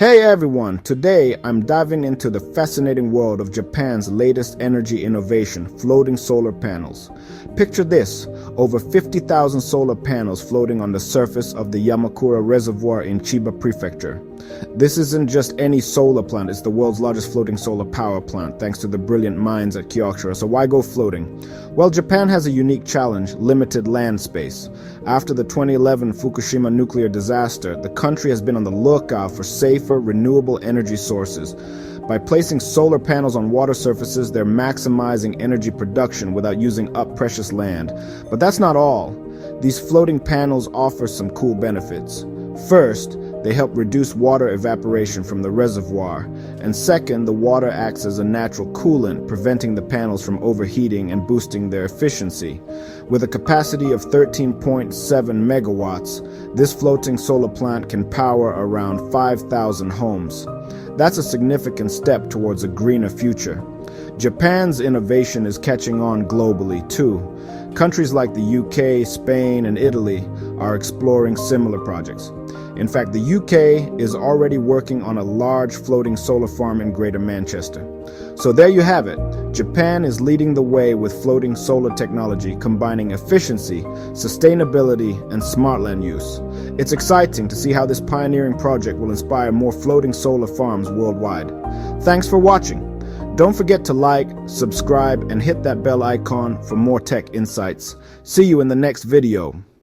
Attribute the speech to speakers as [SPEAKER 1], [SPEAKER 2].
[SPEAKER 1] Hey everyone, today I'm diving into the fascinating world of Japan's latest energy innovation, floating solar panels. Picture this, over 50,000 solar panels floating on the surface of the Yamakura Reservoir in Chiba Prefecture. This isn't just any solar plant, it's the world's largest floating solar power plant thanks to the brilliant minds at Kyokusha. So why go floating? Well, Japan has a unique challenge, limited land space. After the 2011 Fukushima nuclear disaster, the country has been on the lookout for safer, renewable energy sources. By placing solar panels on water surfaces, they're maximizing energy production without using up precious land. But that's not all. These floating panels offer some cool benefits. First, they help reduce water evaporation from the reservoir, and second, the water acts as a natural coolant, preventing the panels from overheating and boosting their efficiency. With a capacity of 13.7 megawatts, this floating solar plant can power around 5,000 homes. That's a significant step towards a greener future. Japan's innovation is catching on globally, too. Countries like the UK, Spain, and Italy are exploring similar projects. In fact, the UK is already working on a large floating solar farm in Greater Manchester. So there you have it. Japan is leading the way with floating solar technology, combining efficiency, sustainability, and smart land use. It's exciting to see how this pioneering project will inspire more floating solar farms worldwide. Thanks for watching. Don't forget to like, subscribe, and hit that bell icon for more tech insights. See you in the next video.